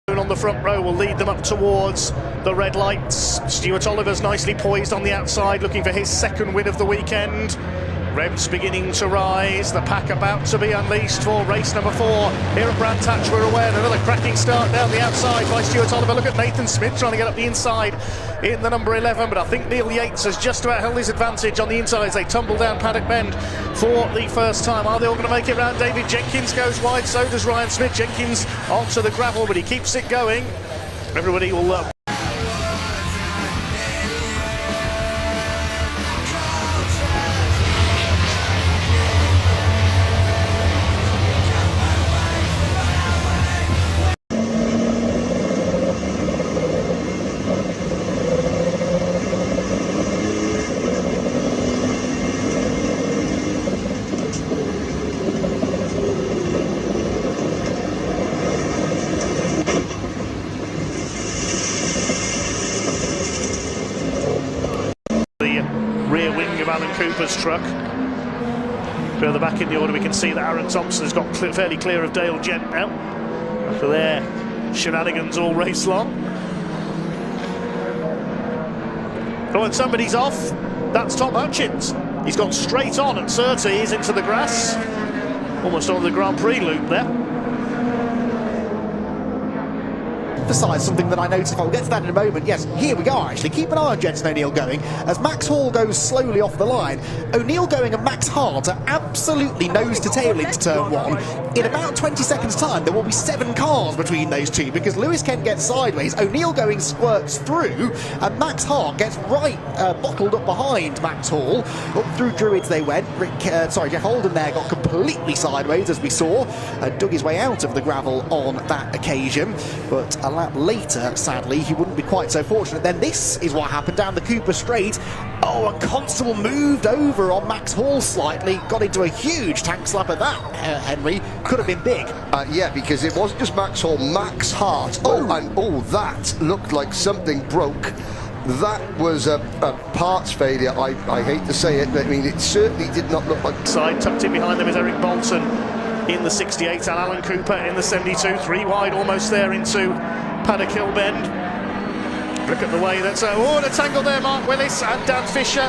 On the front row will lead them up towards the red lights. Stuart Oliver's nicely poised on the outside, looking for his second win of the weekend. Revs beginning to rise, the pack about to be unleashed for race number 4 here at Brands Hatch. We're aware another cracking start down the outside by Stuart Oliver. Look at Nathan Smith trying to get up the inside in the number 11, but I think Neil Yates has just about held his advantage on the inside as they tumble down Paddock Bend for the first time. Are they all going to make it round? David Jenkins goes wide, so does Ryan Smith. Jenkins onto the gravel, but he keeps it going. Everybody will rear wing of Alan Cooper's truck. Further back in the order we can see that Aaron Thompson has got fairly clear of Dale Gent now after their shenanigans all race long. But when somebody's off, that's Tom Hutchins. He's gone straight on at Surtees into the grass, almost on the Grand Prix loop there. Emphasise something that I noticed. I'll get to that in a moment. Yes, here we go actually. Keep an eye on Jensen O'Neill going as Max Hall goes slowly off the line. O'Neill going and Max Hart are absolutely nose to tail into turn 1. In about 20 seconds time there will be 7 cars between those two because Lewis Kent gets sideways, O'Neill going squirts through, and Max Hart gets right bottled up behind Max Hall. Up through Druids they went. Jeff Holden there got completely sideways as we saw, dug his way out of the gravel on that occasion, but a lap later, sadly, he wouldn't be quite so fortunate. Then this is what happened down the Cooper Straight. Oh, a Constable moved over on Max Hall slightly, got into a huge tank slap at that, Henry. Could have been big. Yeah, because it wasn't just Max Hall, Max Hart. That looked like something broke. That was a parts failure. I hate to say it, but I mean, it certainly did not look like... Side tucked in behind them is Eric Bolton in the 68 and Alan Cooper in the 72, 3 wide almost there into Paddock Hill Bend. Look at the way that's a tangle there, Mark Willis and Dan Fisher,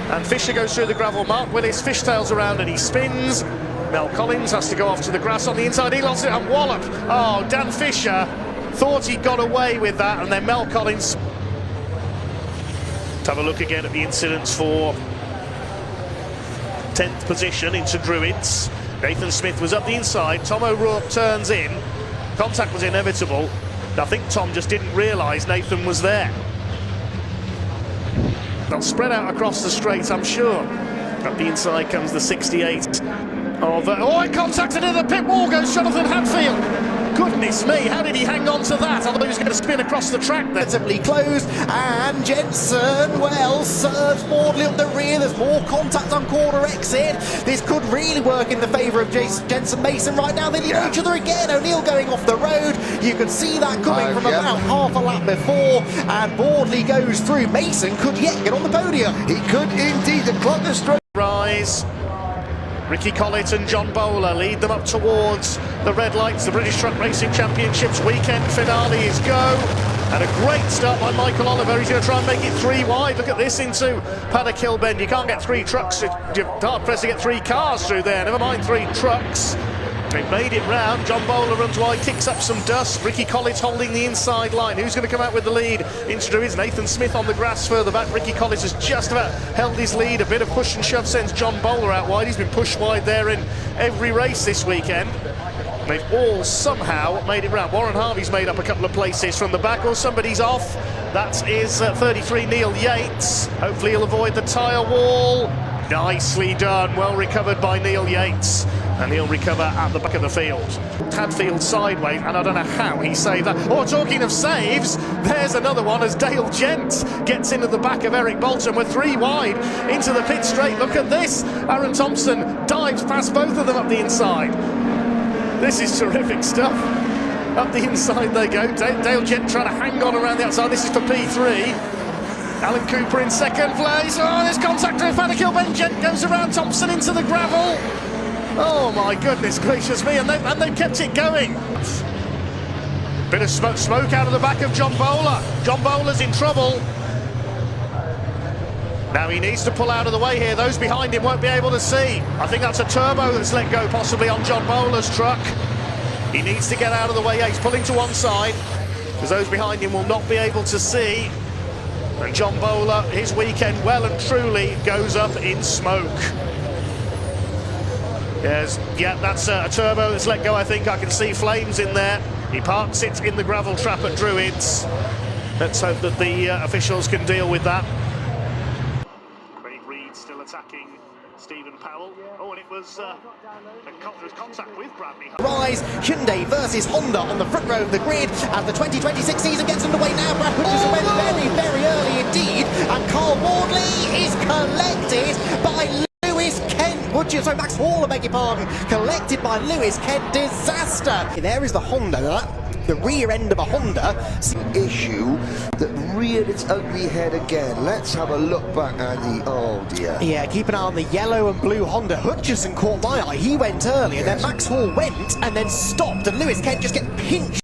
and Fisher goes through the gravel. Mark Willis fishtails around and he spins. Mel Collins has to go off to the grass on the inside, he lost it and wallop. Oh, Dan Fisher thought he got away with that, and then Mel Collins. Let's have a look again at the incidents for 10th position into Druids. Nathan Smith was up the inside, Tom O'Rourke turns in, contact was inevitable. I think Tom just didn't realise Nathan was there. They'll spread out across the straight, I'm sure. Up the inside comes the 68 of... he contacted in the pit wall, goes Jonathan Hadfield. Goodness me, how did he hang on to that? I thought he was going to spin across the track there. Relatively closed, and Jensen, well, serves Maudley up the rear. There's more contact on corner exit. This could really work in the favour of Jensen Mason right now. They need each other again. O'Neill going off the road. You can see that coming from about half a lap before, and Maudley goes through. Mason could yet get on the podium. He could indeed. The clock is straight. Rise. Ricky Collett and John Bowler lead them up towards the red lights. The British Truck Racing Championships weekend finale is go. And a great start by Michael Oliver. He's going to try and make it 3 wide. Look at this into Paddock Hill Bend. You can't get 3 trucks. You're hard pressed to get 3 cars through there. Never mind 3 trucks. They've made it round. John Bowler runs wide, kicks up some dust. Ricky Collett holding the inside line. Who's going to come out with the lead? Into is Nathan Smith on the grass further back. Ricky Collett has just about held his lead. A bit of push and shove sends John Bowler out wide. He's been pushed wide there in every race this weekend. They've all somehow made it round. Warren Harvey's made up a couple of places from the back, or somebody's off. That is 33 Neil Yates. Hopefully he'll avoid the tyre wall. Nicely done, well recovered by Neil Yates, and he'll recover at the back of the field. Hadfield sideways, and I don't know how he saved that. Oh, talking of saves, there's another one as Dale Gent gets into the back of Eric Bolton. We're 3 wide into the pit straight. Look at this, Aaron Thompson dives past both of them up the inside. This is terrific stuff. Up the inside they go. Dale Gent trying to hang on around the outside. This is for P3. Alan Cooper in second place. Oh, there's contact with Paddock Hill Bend. Gent goes around Thompson into the gravel. Oh my goodness gracious me, and they've kept it going. Bit of smoke out of the back of John Bowler. John Bowler's in trouble. Now he needs to pull out of the way here. Those behind him won't be able to see. I think that's a turbo that's let go possibly on John Bowler's truck. He needs to get out of the way. Yeah, he's pulling to one side because those behind him will not be able to see. And John Bowler, his weekend well and truly goes up in smoke. Yes, yeah, that's a turbo that's let go, I think. I can see flames in there. He parks it in the gravel trap at Druids. Let's hope that the officials can deal with that. Craig Reed still attacking Stephen Powell. Oh, and it was contact with Bradley. Rise, Hyundai versus Honda on the front row of the grid as the 2026 season gets underway now. Brad Hutchison went very, very early indeed, and Carl Wardley is collected by Lewis Kent. So Max Hall, I beg your pardon, collected by Lewis Kent. Disaster. There is the Honda, the rear end of a Honda. Issue that reared its ugly head again. Let's have a look back, Andy. Oh dear. Yeah, keep an eye on the yellow and blue Honda. Hutchison caught my eye. He went early, and then Max Hall went and then stopped, and Lewis Kent just get pinched